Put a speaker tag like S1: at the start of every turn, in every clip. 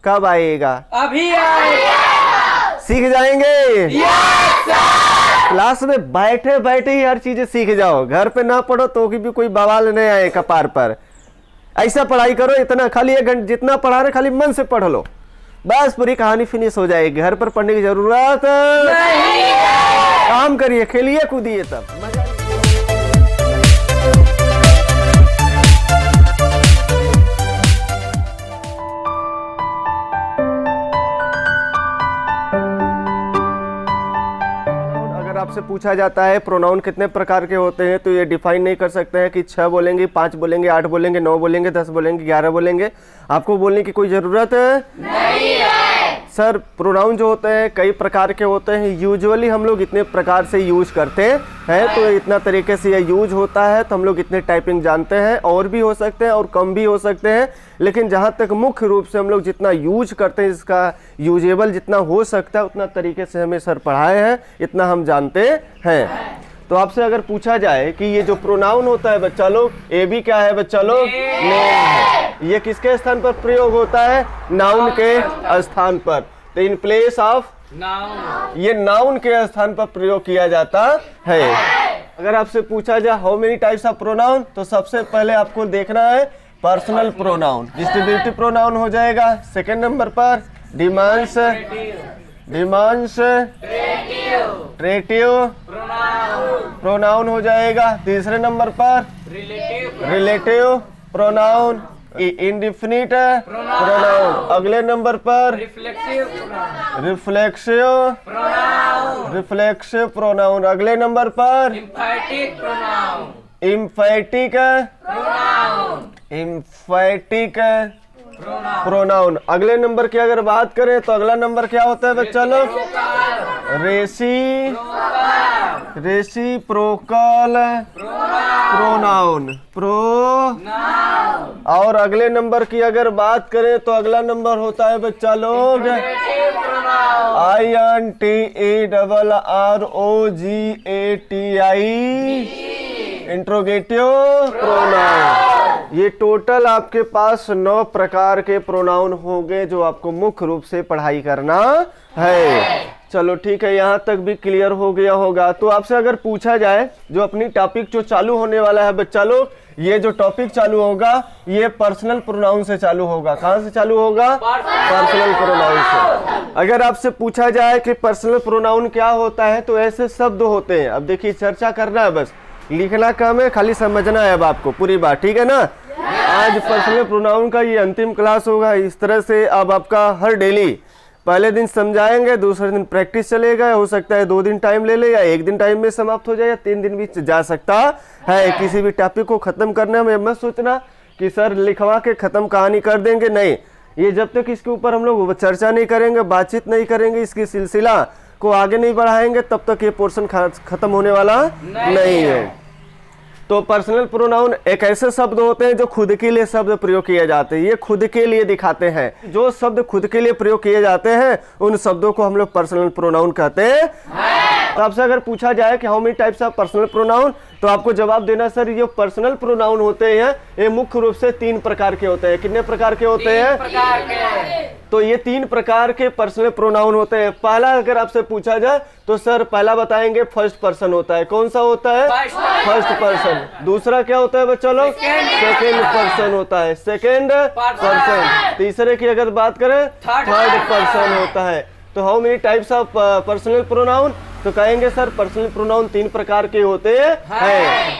S1: कब आएगा?
S2: अभी आएगा।
S1: सीख जाएंगे? क्लास में बैठे बैठे ही हर चीजें सीख जाओ, घर पे ना पढ़ो तो भी कोई बवाल नहीं आए कपार पर। ऐसा पढ़ाई करो, इतना खाली 1 घंटा जितना पढ़ा रहे खाली मन से पढ़ लो, बस पूरी कहानी फिनिश हो जाएगी। घर पर पढ़ने की जरूरत नहीं है। काम करिए, खेलिए, कूदिए, तब मजा। आपसे पूछा जाता है प्रोनाउन कितने प्रकार के होते हैं, तो ये डिफाइन नहीं कर सकते हैं कि 6 बोलेंगे, 5 बोलेंगे, 8 बोलेंगे, 9 बोलेंगे, 10 बोलेंगे, 11 बोलेंगे। आपको बोलने की कोई ज़रूरत नहीं है। सर प्रोनाउन जो होते हैं कई प्रकार के होते हैं, यूजुअली हम लोग इतने प्रकार से यूज करते हैं, तो इतना तरीके से ये यूज होता है, तो हम लोग इतने टाइपिंग जानते हैं। और भी हो सकते हैं और कम भी हो सकते हैं, लेकिन जहाँ तक मुख्य रूप से हम लोग जितना यूज करते हैं, इसका यूजेबल जितना हो सकता है उतना तरीके से हमें सर पढ़ाए हैं, इतना हम जानते हैं। तो आपसे अगर पूछा जाए कि ये जो प्रोनाउन होता है बच्चा लोग, ए भी क्या है बच्चा लोग? नेम है। ये किसके स्थान पर प्रयोग होता है? नाउन के स्थान पर। तो इन प्लेस ऑफ नाउन, ये नाउन के स्थान पर प्रयोग किया जाता है। अगर आपसे पूछा जाए how many types of pronoun, तो सबसे पहले आपको देखना है पर्सनल प्रोनाउन। डिस्ट्रीब्यूटिव प्रोनाउन हो जाएगा सेकेंड नंबर पर। डेमॉन्स्ट्रेटिव प्रोनाउन हो जाएगा तीसरे नंबर पर। रिलेटिव प्रोनाउन, इंडिफिनिट प्रोनाउन अगले नंबर पर। रिफ्लेक्सिव प्रोनाउन अगले नंबर पर। इम्फैटिक प्रोनाउन अगले नंबर की अगर बात करें तो अगला नंबर क्या होता है बच्चा लोग? रेसिप्रोकल प्रोनाउन और अगले नंबर की अगर बात करें तो अगला नंबर होता है बच्चा लोग INTERROGATI इंट्रोगेटिव प्रोनाउन। ये टोटल आपके पास 9 प्रकार के प्रोनाउन होंगे जो आपको मुख्य रूप से पढ़ाई करना है। चलो ठीक है, यहाँ तक भी क्लियर हो गया होगा। तो आपसे अगर पूछा जाए जो अपनी टॉपिक जो चालू होने वाला है बच्चा लोग, ये जो टॉपिक चालू होगा ये पर्सनल प्रोनाउन से चालू होगा। कहाँ से चालू होगा? पर्सनल प्रोनाउन से। अगर आपसे पूछा जाए कि पर्सनल प्रोनाउन क्या होता है, तो ऐसे शब्द होते हैं। अब देखिए चर्चा करना है, बस लिखना काम है, खाली समझना है अब आपको पूरी बात, ठीक है ना। आज पर्सनल प्रोनाउन का ये अंतिम क्लास होगा। इस तरह से अब आपका हर डेली पहले दिन समझाएंगे, दूसरे दिन प्रैक्टिस चलेगा। हो सकता है 2 दिन टाइम ले ले, या 1 दिन टाइम में समाप्त हो जाए, या 3 दिन भी जा सकता है। किसी भी टॉपिक को खत्म करने में मत सोचना कि सर लिखवा के खत्म कहानी कर देंगे, नहीं। ये जब तक इसके ऊपर हम लोग चर्चा नहीं करेंगे, बातचीत नहीं करेंगे, इसकी सिलसिला को आगे नहीं बढ़ाएंगे, तब तक ये पोर्शन खत्म होने वाला नहीं है। तो पर्सनल प्रोनाउन एक ऐसे शब्द होते हैं जो खुद के लिए शब्द प्रयोग किए जाते हैं। ये खुद के लिए दिखाते हैं। जो शब्द खुद के लिए प्रयोग किए जाते हैं उन शब्दों को हम लोग पर्सनल प्रोनाउन कहते हैं। तो आपसे अगर पूछा जाए कि how many types of personal pronoun, तो आपको जवाब देना सर ये पर्सनल प्रोनाउन होते हैं ये मुख्य रूप से 3 प्रकार के होते हैं। कितने प्रकार के होते हैं? तो ये 3 प्रकार के पर्सनल प्रोनाउन होते हैं। पहला अगर आपसे पूछा जाए तो सर पहला बताएंगे फर्स्ट पर्सन होता है। कौन सा होता है? First person. दूसरा क्या होता है बच्चा लोग? सेकेंड पर्सन होता है। Second person. तीसरे की अगर बात करें थर्ड पर्सन होता है। तो how many types of personal pronoun, तो कहेंगे सर पर्सनल प्रोनाउन 3 प्रकार के होते हैं।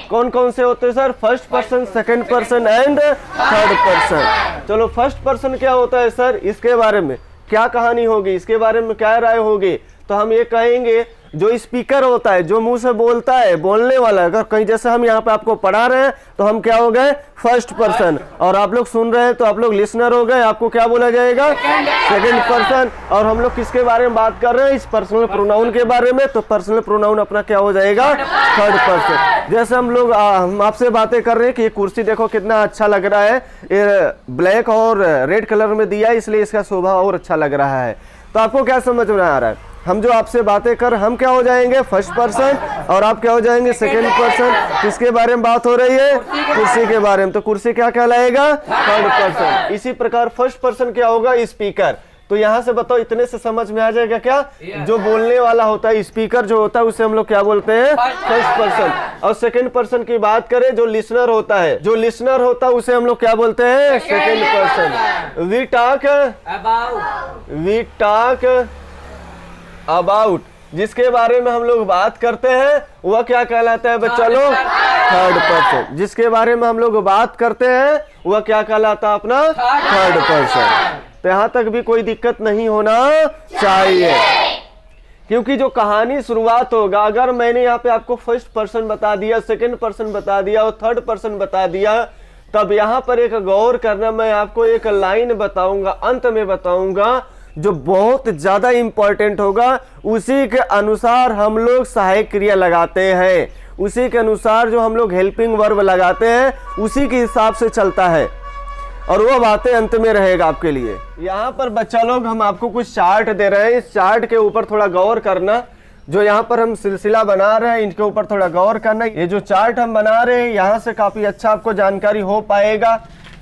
S1: कौन कौन से होते हैं sir? First person, second person and third person. चलो फर्स्ट पर्सन क्या होता है सर, इसके बारे में क्या कहानी होगी, इसके बारे में क्या राय होगी? तो हम ये कहेंगे जो स्पीकर होता है, जो मुंह से बोलता है, बोलने वाला, अगर कहीं जैसे हम यहाँ पे आपको पढ़ा रहे हैं तो हम क्या हो गए? First person. और आप लोग सुन रहे हैं तो आप लोग लिसनर हो गए, आपको क्या बोला जाएगा? Second person. और हम लोग किसके बारे में बात कर रहे हैं? इस पर्सनल प्रोनाउन के बारे में। तो पर्सनल प्रोनाउन अपना क्या हो जाएगा? Third person. जैसे हम लोग हम आपसे बातें कर रहे हैं कि ये कुर्सी देखो कितना अच्छा लग रहा है, ये ब्लैक और रेड कलर में दिया है, इसलिए इसका शोभा और अच्छा लग रहा है। तो आपको क्या समझ में आ रहा है? हम जो आपसे बातें कर हम क्या हो जाएंगे फर्स्ट पर्सन और आप क्या हो जाएंगे सेकंड पर्सन। किसके बारे में बात हो रही है? कुर्सी के बारे में। तो कुर्सी क्या कहलाएगा? Third person. इसी प्रकार फर्स्ट पर्सन क्या होगा? स्पीकर। तो यहां से बताओ इतने से समझ में आ जाएगा क्या? जो बोलने वाला होता है स्पीकर जो होता है उसे हम लोग क्या बोलते हैं? First person. और सेकंड पर्सन की बात करें जो लिसनर होता है, जो लिसनर होता है उसे हम लोग क्या बोलते हैं? Second person. We talk about जिसके बारे में हम लोग बात करते हैं वह क्या कहलाता है बच्चा लोग? Third person. जिसके बारे में हम लोग बात करते हैं वह क्या कहलाता है अपना? Third person. तो यहाँ तक भी कोई दिक्कत नहीं होना चाहिए, क्योंकि जो कहानी शुरुआत होगा, अगर मैंने यहाँ पे आपको फर्स्ट पर्सन बता दिया, सेकंड पर्सन बता दिया और थर्ड पर्सन बता दिया, तब यहाँ पर एक गौर करना, मैं आपको एक लाइन बताऊंगा, अंत में बताऊंगा जो बहुत ज्यादा इंपॉर्टेंट होगा। उसी के अनुसार हम लोग सहायक क्रिया लगाते हैं, उसी के अनुसार जो हम लोग हेल्पिंग वर्ब लगाते हैं उसी के हिसाब से चलता है, और वो बातें अंत में रहेगा आपके लिए। यहाँ पर बच्चा लोग हम आपको कुछ चार्ट दे रहे हैं, इस चार्ट के ऊपर थोड़ा गौर करना। जो यहाँ पर हम सिलसिला बना रहे हैं इनके ऊपर थोड़ा गौर करना। ये जो चार्ट हम बना रहे हैं यहाँ से काफी अच्छा आपको जानकारी हो पाएगा,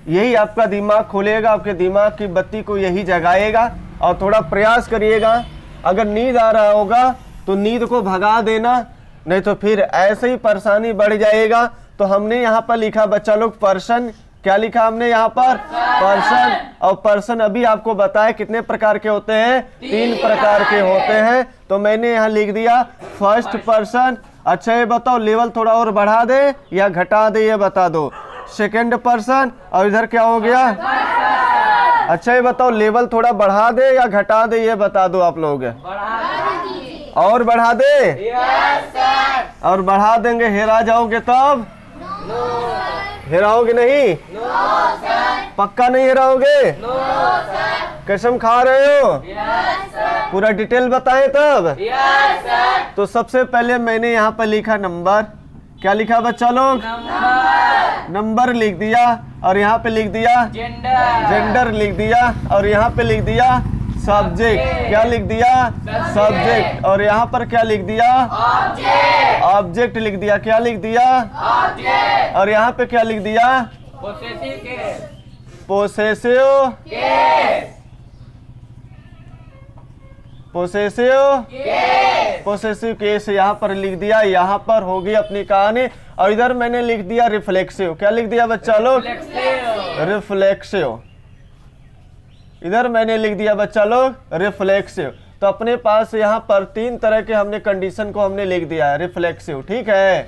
S1: यही आपका दिमाग खोलेगा, आपके दिमाग की बत्ती को यही जगाएगा। और थोड़ा प्रयास करिएगा, अगर नींद आ रहा होगा तो नींद को भगा देना, नहीं तो फिर ऐसे ही परेशानी बढ़ जाएगा। तो हमने यहाँ पर लिखा बच्चा लोग पर्सन, क्या लिखा हमने यहाँ पर? पर्सन। और पर्सन अभी आपको बताया कितने प्रकार के होते हैं? 3 प्रकार के होते हैं। तो मैंने यहाँ लिख दिया फर्स्ट पर्सन। अच्छा ये बताओ लेवल थोड़ा और बढ़ा दे या घटा दे, ये बता दो। सेकंड पर्सन, और इधर क्या हो गया? अच्छा ये बताओ लेवल थोड़ा बढ़ा दे या घटा दे, ये बता दो आप लोग। और बढ़ा दे? और बढ़ा देंगे हेरा जाओगे तब? हेराओगे नहीं? पक्का नहीं हेराओगे? कसम खा रहे हो? पूरा डिटेल बताएं तब? तो सबसे पहले मैंने यहाँ पर लिखा नंबर। क्या लिखा बच्चा लोग? नंबर लिख दिया, और यहाँ पे लिख दिया जेंडर लिख दिया, और यहाँ पे लिख दिया सब्जेक्ट। क्या लिख दिया? सब्जेक्ट। और यहाँ पर क्या लिख दिया? ऑब्जेक्ट लिख दिया। क्या लिख दिया? और यहाँ पे क्या लिख दिया? पोसेसिव पोसेसिव केस यहाँ पर लिख दिया। यहाँ पर होगी अपनी कहानी। और इधर मैंने लिख दिया रिफ्लेक्सिव। क्या लिख दिया बच्चा लोग? रिफ्लेक्सिव। इधर मैंने लिख दिया बच्चा लोग रिफ्लेक्सिव। तो अपने पास यहाँ पर 3 तरह के हमने कंडीशन को हमने लिख दिया है रिफ्लेक्सिव, ठीक है?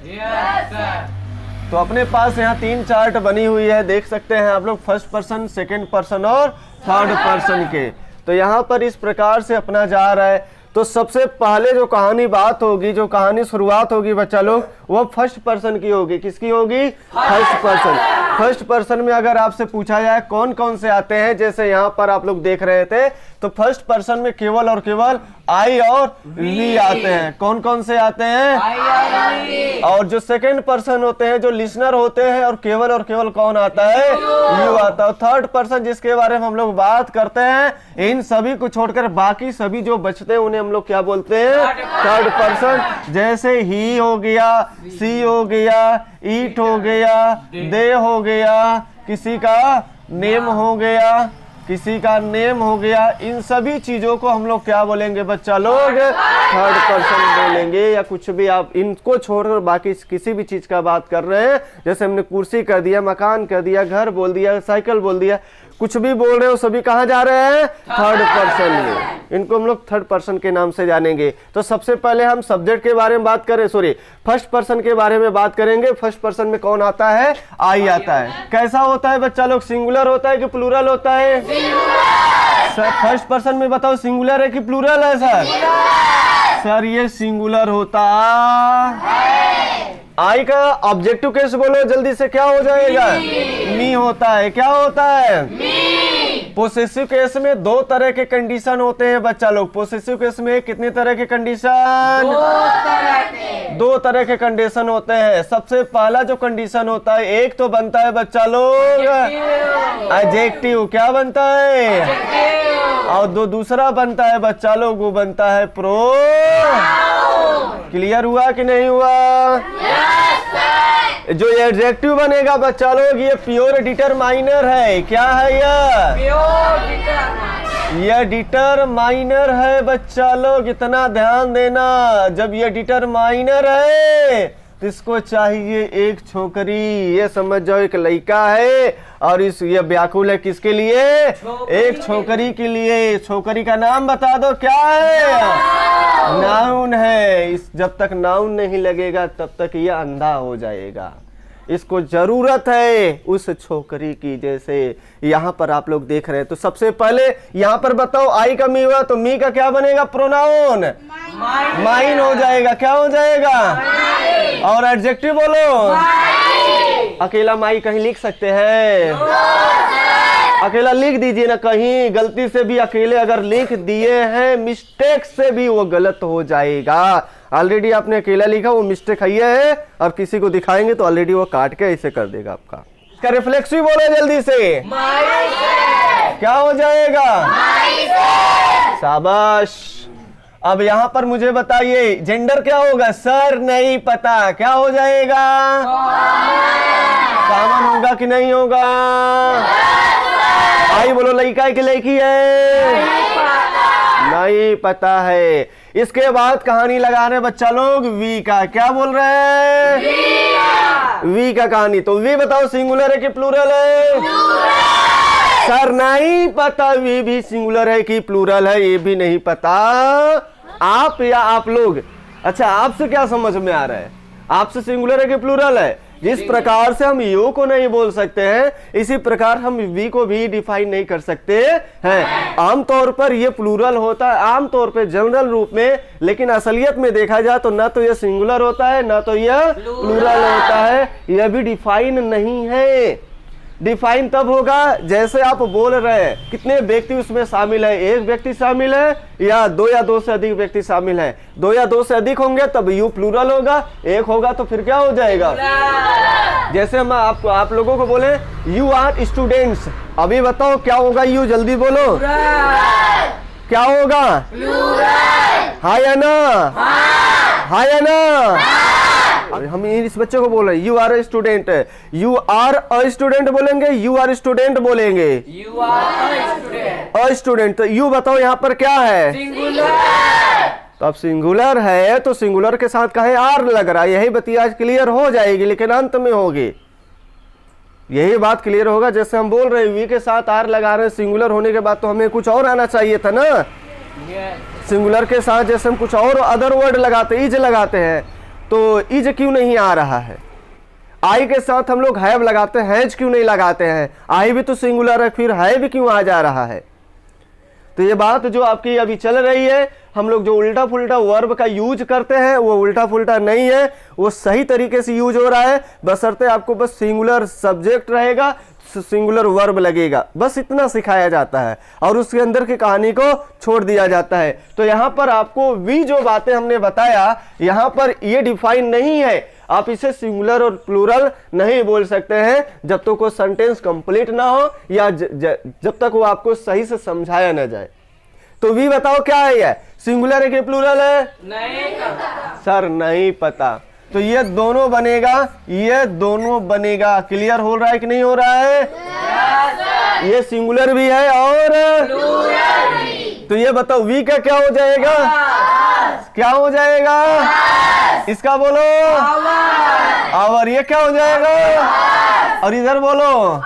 S1: तो अपने पास यहाँ 3 चार्ट बनी हुई है, देख सकते हैं आप लोग, फर्स्ट पर्सन, सेकंड पर्सन और थर्ड पर्सन के। तो यहाँ पर इस प्रकार से अपना जा रहा है। तो सबसे पहले जो कहानी बात होगी, जो कहानी शुरुआत होगी बच्चा लोग, वो फर्स्ट पर्सन की होगी। किसकी होगी? First person. फर्स्ट पर्सन में अगर आपसे पूछा जाए कौन कौन से आते हैं, जैसे यहाँ पर आप लोग देख रहे थे, तो फर्स्ट पर्सन में केवल और केवल आई और वी आते हैं। कौन कौन से आते हैं? और जो सेकंड पर्सन होते हैं, जो लिसनर होते हैं, और केवल कौन आता है? यू आता है। थर्ड पर्सन जिसके बारे में हम लोग बात करते हैं, इन सभी को छोड़कर बाकी सभी जो बचते हैं उन्हें हम लोग क्या बोलते हैं? Third person. जैसे ही हो गया, सी हो गया, ईट हो गया, दे हो गया, किसी का नेम हो गया, किसी का नेम हो गया, इन सभी चीजों को हम लोग क्या बोलेंगे बच्चा लोग? थर्ड पर्सन बोलेंगे। या कुछ भी आप इनको छोड़कर बाकी किसी भी चीज का बात कर रहे हैं, जैसे हमने कुर्सी कर दिया, मकान कर दिया, घर बोल दिया, साइकिल बोल दिया, कुछ भी बोल रहे हो, सभी कहाँ जा रहे हैं? थर्ड पर्सन में। इनको हम लोग थर्ड पर्सन के नाम से जानेंगे। तो सबसे पहले हम सब्जेक्ट के बारे में बात करें, सॉरी फर्स्ट पर्सन के बारे में बात करेंगे। फर्स्ट पर्सन में कौन आता है? आई आता है। कैसा होता है बच्चा लोग? सिंगुलर होता है कि प्लूरल होता है? सर फर्स्ट पर्सन में बताओ सिंगुलर है कि प्लूरल है? सर ये सिंगुलर होता है। आई का ऑब्जेक्टिव केस बोलो जल्दी से, क्या हो जाएगा? मी होता है। क्या होता है? पोसेसिव केस में 2 तरह के कंडीशन होते हैं बच्चा लोग। पोसेसिव केस में कितने तरह के कंडीशन? 2 तरह के कंडीशन होते हैं। सबसे पहला जो कंडीशन होता है, एक तो बनता है बच्चा लोग एडजेक्टिव। क्या बनता है? और जो दूसरा बनता है बच्चा लोग वो बनता है प्रो। क्लियर हुआ कि नहीं हुआ? जो एडजेक्टिव बनेगा बच्चा लोग ये प्योर डिटरमाइनर है। क्या है यह डिटरमाइनर है बच्चा लोग, इतना ध्यान देना। जब ये डिटरमाइनर है तो इसको चाहिए एक छोकरी। ये समझ जाओ एक लड़का है और ये व्याकुल है किसके लिए? एक छोकरी के लिए। छोकरी का नाम बता दो, क्या है? नाउन है। जब तक नाउन नहीं लगेगा तब तक ये अंधा हो जाएगा। इसको जरूरत है उस छोकरी की। जैसे यहाँ पर आप लोग देख रहे हैं तो सबसे पहले यहाँ पर बताओ आई का मी हुआ तो मी का क्या बनेगा? प्रोनाउन माइन हो जाएगा। क्या हो जाएगा? और एडजेक्टिव बोलो। अकेला माई कहीं लिख सकते हैं? अकेला लिख दीजिए ना कहीं। गलती से भी अकेले अगर लिख दिए हैं मिस्टेक से भी वो गलत हो जाएगा। ऑलरेडी आपने अकेला लिखा, वो मिस्टेक है और किसी को दिखाएंगे तो ऑलरेडी वो काट के ऐसे कर देगा आपका। इसका रिफ्लेक्सिव बोलो जल्दी से। क्या हो जाएगा? शाबाश। अब यहाँ पर मुझे बताइए जेंडर क्या होगा? सर नहीं पता। क्या हो जाएगा? कॉमन होगा कि नहीं होगा? आई बोलो लड़का है कि लड़की है? नहीं पता है। इसके बाद कहानी लगा रहे बच्चा लोग वी का। क्या बोल रहे हैं? वी का कहानी। तो वी बताओ सिंगुलर है कि प्लूरल है? सर नहीं पता वी भी सिंगुलर है कि प्लूरल है, ये भी नहीं पता। आप या आप लोग? अच्छा आपसे क्या समझ में आ रहा है? आपसे सिंगुलर है कि प्लूरल है? जिस प्रकार से हम यू को नहीं बोल सकते हैं इसी प्रकार हम वी को भी डिफाइन नहीं कर सकते हैं। आमतौर पर ये प्लूरल होता है, आमतौर पर जनरल रूप में, लेकिन असलियत में देखा जाए तो ना तो ये सिंगुलर होता है ना तो यह प्लूरल होता है। यह भी डिफाइन नहीं है। डिफाइन तब होगा जैसे आप बोल रहे हैं कितने व्यक्ति उसमें शामिल है। एक व्यक्ति शामिल है या दो से अधिक व्यक्ति शामिल है। दो या दो से अधिक होंगे तब यू प्लूरल होगा, एक होगा तो फिर क्या हो जाएगा? जैसे हम आप लोगों को बोले यू आर स्टूडेंट्स, अभी बताओ क्या होगा? यू जल्दी बोलो। क्या होगा? हाँ या ना? हाँ या ना? हम इस बच्चे को बोल रहे हैं you are a student. You are a student बोलेंगे, यू आर स्टूडेंट बोलेंगे? You are a student. तो यू बताओ यहाँ पर क्या है? सिंगुलर। तो अब सिंगुलर है तो सिंगुलर के साथ कहे आर लग रहा है। यही बतिया आज क्लियर हो जाएगी लेकिन अंत में होगी। यही बात क्लियर होगा जैसे हम बोल रहे हैं वी के साथ आर लगा रहे हैं। सिंगुलर होने के बाद तो हमें कुछ और आना चाहिए था ना। सिंगुलर के साथ जैसे हम कुछ और अदर वर्ड लगाते, इज लगाते हैं, तो इज क्यों नहीं आ रहा है? आई के साथ हम लोग हैव लगाते हैं, हैज क्यों नहीं लगाते हैं? आई भी तो सिंगुलर है, फिर है भी क्यों आ जा रहा है? तो ये बात जो आपकी अभी चल रही है, हम लोग जो उल्टा फुल्टा वर्ब का यूज करते हैं वो उल्टा फुल्टा नहीं है, वो सही तरीके से यूज हो रहा है। बशर्ते आपको बस सिंगुलर सब्जेक्ट रहेगा, सिंगुलर वर्ब लगेगा, बस इतना सिखाया जाता है और उसके अंदर की कहानी को छोड़ दिया जाता है। तो यहाँ पर आपको वी जो बातें हमने बताया यहाँ पर ये डिफाइन नहीं है। आप इसे सिंगुलर और प्लूरल नहीं बोल सकते हैं जब तक वो सेंटेंस कंप्लीट ना हो या जब तक वो आपको सही से समझाया ना जाए। तो वी बताओ क्या है? ये सिंगुलर है कि प्लूरल है? नहीं पता। सर नहीं पता। तो ये दोनों बनेगा, ये दोनों बनेगा। क्लियर हो रहा है कि नहीं हो रहा है? ये सिंगुलर भी है और प्लूरल भी। तो ये बताओ वी का क्या हो जाएगा? क्या हो जाएगा? इसका बोलो आवर। ये क्या हो जाएगा? और इधर बोलो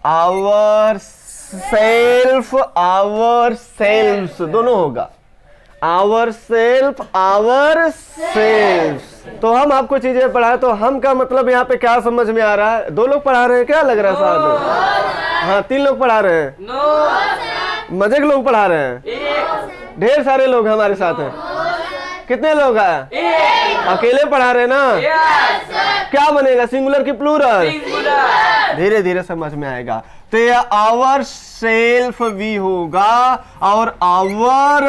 S1: आवर सेल्फ, आवर सेल्फ दोनों होगा। Our self, our self. तो हम आपको चीजें पढ़ाए तो हम का मतलब यहाँ पे क्या समझ में आ रहा है? दो लोग पढ़ा रहे हैं क्या लग रहा है साथ में? हाँ तीन लोग पढ़ा रहे हैं। मजे के लोग पढ़ा रहे हैं। ढेर सारे लोग हमारे साथ हैं। कितने लोग हैं? अकेले पढ़ा रहे हैं ना? क्या बनेगा? सिंगुलर की प्लूरल? धीरे धीरे समझ में आएगा। तो ये आवर सेल्फ भी होगा और आवर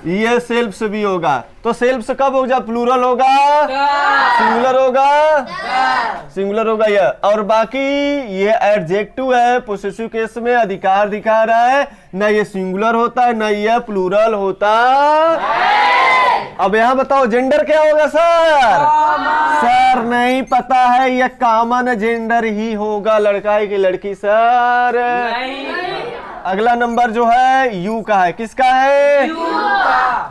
S1: ये सेल्फ्स भी होगा। तो सेल्फ्स कब होगा? प्लूरल होगा, सिंगुलर होगा, सिंगुलर होगा ये। और बाकी ये एडजेक्टिव है, पोसेसिव केस में अधिकार दिखा रहा है, ना ये सिंगुलर होता है ना ये प्लूरल होता। अब यहाँ बताओ जेंडर क्या होगा सर? सर नहीं पता है, ये कॉमन जेंडर ही होगा, लड़का है कि लड़की सर? अगला नंबर जो है यू का है, किसका है?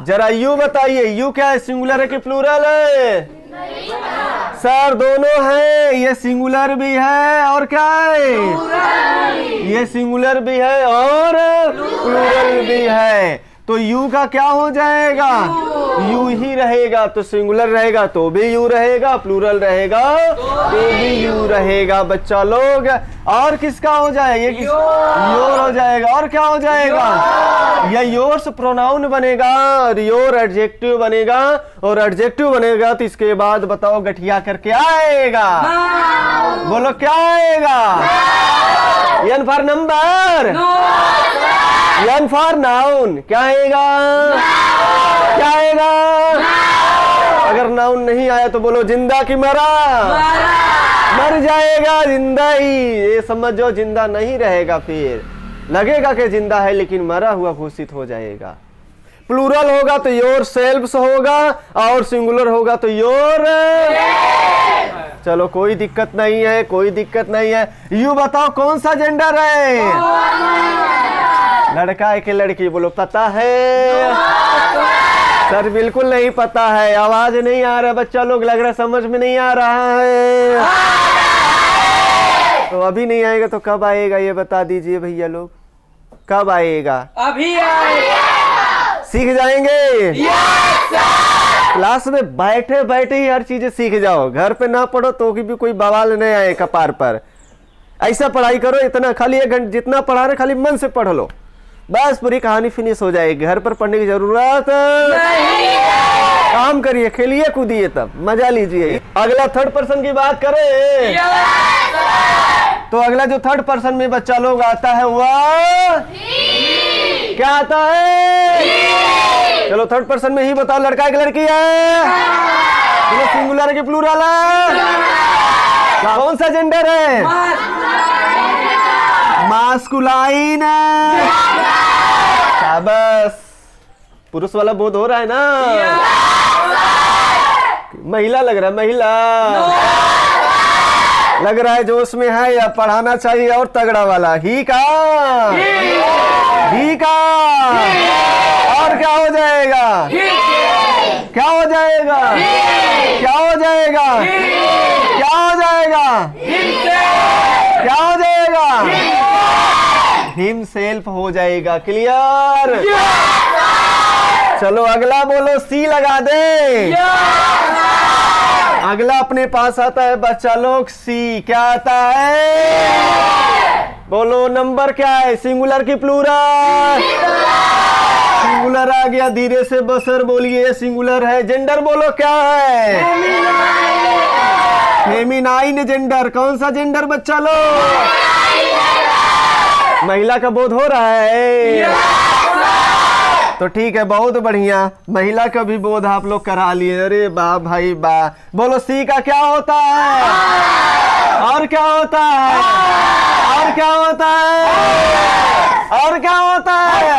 S1: जरा यू बताइए, यू क्या है, सिंगुलर है कि प्लूरल है? सर दोनों है, ये सिंगुलर भी है और क्या है? ये सिंगुलर भी है और प्लूरल भी है। तो यू का क्या हो जाएगा? यू ही रहेगा। तो सिंगुलर रहेगा तो भी यू रहेगा, प्लूरल रहेगा तो भी यू रहेगा बच्चा लोग। और किसका हो जाएगा? ये योर हो जाएगा। और क्या हो जाएगा? ये योर्स प्रोनाउन बनेगा और योर एडजेक्टिव बनेगा, और एडजेक्टिव बनेगा तो इसके बाद बताओ गठिया करके आएगा। बोलो क्या आएगा? N for number, N for noun. क्या आएगा? क्या आएगा? अगर नाउन नहीं आया तो बोलो जिंदा की मरा? मर जाएगा जिंदा ही। ये समझो जिंदा नहीं रहेगा, फिर लगेगा कि जिंदा है लेकिन मरा हुआ घोषित हो जाएगा। प्लूरल होगा तो योर सेल्फ्स होगा, और सिंगुलर होगा तो योर। चलो कोई दिक्कत नहीं है, कोई दिक्कत नहीं है। यू बताओ कौन सा जेंडर है? लड़का है कि लड़की? बोलो पता है? सर बिल्कुल नहीं पता है, आवाज नहीं आ रहा बच्चा लोग, लग रहा समझ में नहीं आ रहा है। तो अभी नहीं आएगा तो कब आएगा ये बता दीजिए भैया लोग, कब आएगा?
S2: अभी आएगा।
S1: सीख जाएंगे? क्लास में बैठे बैठे ही हर चीजें सीख जाओ, घर पे ना पढ़ो तो भी कोई बवाल नहीं आए कपार पर। ऐसा पढ़ाई करो, इतना खाली 1 घंटा जितना पढ़ा रहे खाली मन से पढ़ लो, बस पूरी कहानी फिनिश हो जाएगी। घर पर पढ़ने की जरूरत नहीं। काम करिए, खेलिए कूदिए, तब मजा लीजिए। अगला थर्ड पर्सन की बात करें तो अगला जो थर्ड पर्सन में बच्चा लोग आता है वह क्या आता है? चलो थर्ड पर्सन में ही बताओ, लड़का है कि लड़की है? चलो सिंगुलर है कि प्लूरल है? कौन सा जेंडर है? मास्कुलाइन है। शाबाश, पुरुष वाला बोध हो रहा है ना? महिला लग रहा है, महिला लग रहा है जोश में है, या पढ़ाना चाहिए और तगड़ा वाला? ही का, ही का। और क्या हो जाएगा? क्या हो जाएगा? क्या हो जाएगा? क्या हो जाएगा? क्या हो जाएगा? हिमसेल्फ हो जाएगा। क्लियर? चलो अगला बोलो, सी लगा दे। अगला अपने पास आता है बच्चा लोग सी। क्या आता है? बोलो नंबर क्या है, सिंगुलर की प्लूरल? सिंगुलर आ गया, धीरे से बसर बोलिए, सिंगुलर है। जेंडर बोलो क्या है? Feminine gender. कौन सा जेंडर बच्चा लोग? महिला का बोध हो रहा है? तो ठीक है, बहुत बढ़िया, महिला का भी बोध आप लोग करा लिए। अरे वाह भाई वाह। बोलो सी का क्या होता है? और क्या होता है? और क्या होता है? और क्या होता है?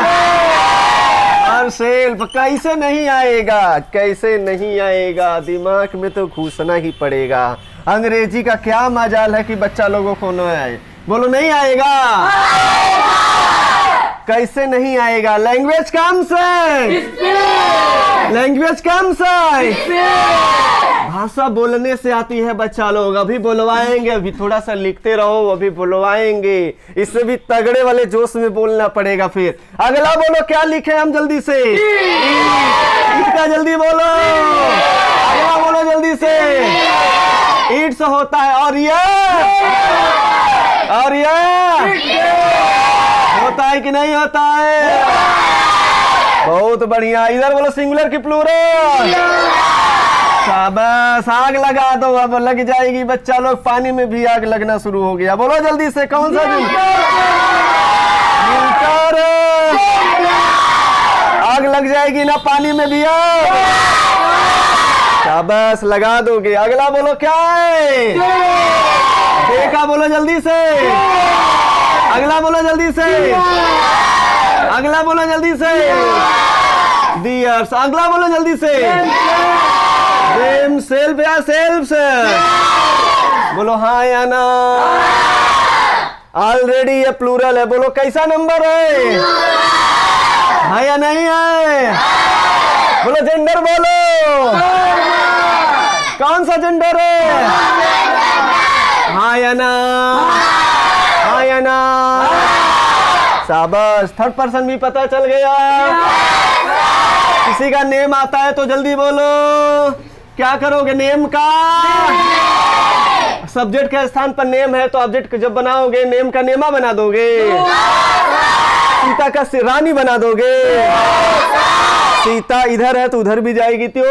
S1: और सेल्फ। कैसे नहीं आएगा? कैसे नहीं आएगा? दिमाग में तो घुसना ही पड़ेगा। अंग्रेजी का क्या मजाल है कि बच्चा लोगों को न आए। बोलो नहीं आएगा। कैसे नहीं आएगा? लैंग्वेज कम से, लैंग्वेज कम से, भाषा बोलने से आती है बच्चा लोग। अभी बुलवाएंगे, अभी थोड़ा सा लिखते रहो, अभी बुलवाएंगे। इससे भी तगड़े वाले जोश में बोलना पड़ेगा। फिर अगला बोलो क्या लिखे हम जल्दी से? इसका जल्दी बोलो, अगला बोलो जल्दी से। ईट से होता है। और ये होता है कि नहीं होता है? बहुत बढ़िया। इधर बोलो सिंगुलर की प्लूरल? शाबाश, आग लगा दो, अब लग जाएगी बच्चा लोग। पानी में भी आग लगना शुरू हो गया। बोलो जल्दी से, कौन सा? मिलकर आग लग जाए। जाएगी ना पानी में भी शाबाश लगा दोगे। अगला बोलो क्या है? देखा बोलो जल्दी से। अगला बोलो जल्दी से। अगला बोलो जल्दी से। डियर्स। अगला बोलो जल्दी से। देम सेल्फ या सेल्फ से बोलो हाँ या ना। ऑलरेडी ये प्लूरल है, बोलो कैसा नंबर है? हाँ या नहीं है? बोलो जेंडर बोलो, कौन सा जेंडर है? हाँ या ना? हाँ या ना? शाबाश। थर्ड पर्सन भी पता चल गया। किसी का नेम आता है तो जल्दी बोलो। क्या करोगे नेम का? सब्जेक्ट के स्थान पर नेम है तो ऑब्जेक्ट जब बनाओगे नेम का नेमा बना दोगे। सीता का रानी बना दोगे। सीता इधर है तो उधर भी जाएगी त्यों।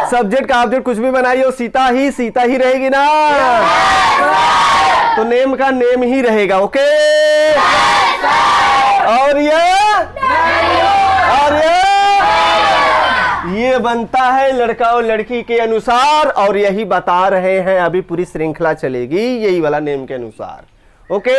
S1: सब्जेक्ट का ऑब्जेक्ट कुछ भी बनाइए सीता ही रहेगी ना, तो नेम का नेम ही रहेगा। ओके। और ये बनता है लड़का और लड़की के अनुसार, और यही बता रहे हैं अभी पूरी श्रृंखला चलेगी यही वाला नेम के अनुसार। ओके।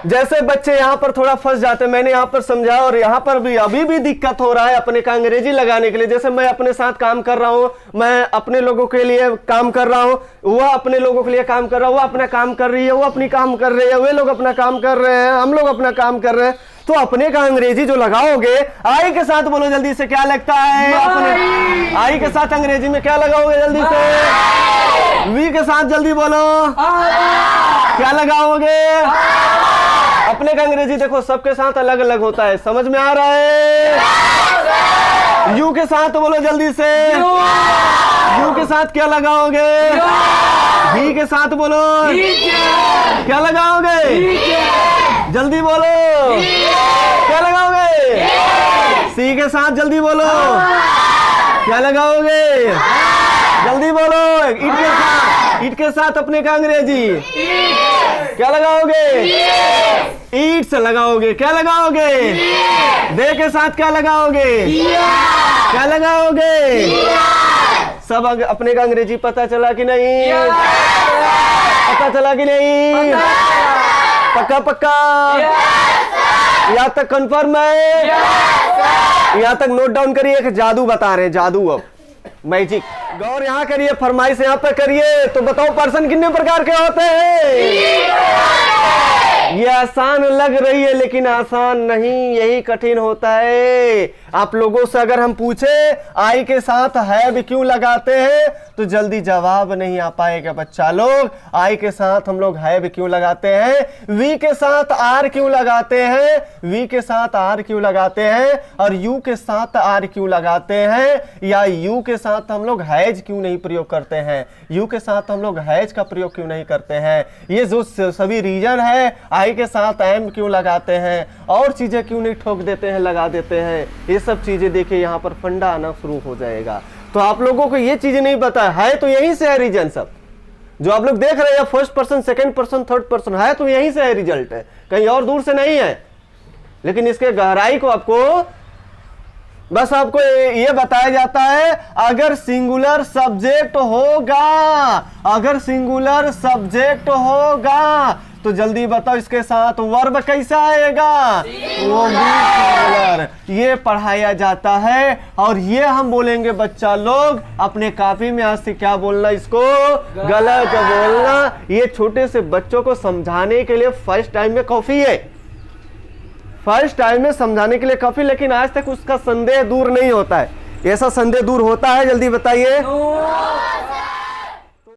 S1: जैसे बच्चे यहाँ पर थोड़ा फंस जाते, मैंने यहाँ पर समझा और यहाँ पर भी अभी भी दिक्कत हो रहा है अपने का अंग्रेजी लगाने के लिए। जैसे मैं अपने साथ काम कर रहा हूँ, मैं अपने लोगों के लिए काम कर रहा हूँ, वह अपने लोगों के लिए काम कर रहा है, वो अपना काम कर रही है, वो अपनी काम कर रही है, वे लोग अपना काम कर रहे हैं, हम लोग अपना काम कर रहे हैं। तो अपने का अंग्रेजी जो लगाओगे आई के साथ बोलो जल्दी से, क्या लगता है? अपने आई के साथ अंग्रेजी में क्या लगाओगे जल्दी से? वी के साथ जल्दी बोलो, क्या लगाओगे? अपने का अंग्रेजी देखो सबके साथ अलग अलग होता है, समझ में आ रहा है? यू के साथ बोलो जल्दी से। यू के साथ क्या लगाओगे? वी के साथ बोलो, क्या लगाओगे? जल्दी बोलो, क्या लगाओगे? सी के साथ जल्दी बोलो, क्या लगाओगे? जल्दी बोलो। ईट के साथ अपने का अंग्रेजी क्या लगाओगे? ईट से लगाओगे, क्या लगाओगे? दे के साथ क्या लगाओगे? क्या लगाओगे? सब अपने का अंग्रेजी पता चला कि नहीं? पता चला कि नहीं? पक्का पक्का? यहाँ तक कंफर्म है? यहाँ तक नोट डाउन करिए। एक जादू बता रहे हैं, जादू अब मैजिक। गौर यहाँ करिए, फरमाइश यहाँ पे करिए। तो बताओ पर्सन कितने प्रकार के होते हैं? ये आसान लग रही है लेकिन आसान नहीं, यही कठिन होता है। आप लोगों से अगर हम पूछे आई के साथ हैव क्यों लगाते हैं तो जल्दी जवाब नहीं आ पाएगा बच्चा लोग। आई के साथ हम लोग हैव क्यों लगाते हैं, वी के साथ आर क्यों लगाते हैं, वी के साथ आर क्यों लगाते हैं, और यू के साथ आर क्यों लगाते हैं, या यू के साथ हम लोग हैज क्यों नहीं प्रयोग करते हैं, यू के साथ हम लोग हैज का प्रयोग क्यों नहीं करते हैं। ये जो सभी रीजन है, आई के साथ एम क्यों लगाते हैं, और चीजें क्यों नहीं ठोक देते हैं, लगा देते हैं, ये सब चीजें देखिए यहाँ पर फंडा आना शुरू हो जाएगा। तो आप लोगों को ये चीजें नहीं पता है तो यहीं से है रीजन। सब जो आप लोग देख रहे हैं first person, second person, third person है तो यहीं से है रिजल्ट, है कहीं और दूर से नहीं है। लेकिन इसके गहराई को आपको बस आपको ये बताया जाता है, अगर सिंगुलर सब्जेक्ट होगा, अगर सिंगुलर सब्जेक्ट होगा तो जल्दी बताओ इसके साथ वर्ब कैसा आएगा? वो भी सिंगुलर। ये पढ़ाया जाता है और ये हम बोलेंगे बच्चा लोग अपने कॉपी में आज से क्या बोलना, इसको गलत बोलना। ये छोटे से बच्चों को समझाने के लिए फर्स्ट टाइम में काफी है, फर्स्ट टाइम में समझाने के लिए काफी, लेकिन आज तक उसका संदेह दूर नहीं होता है। ऐसा संदेह दूर होता है? जल्दी बताइए।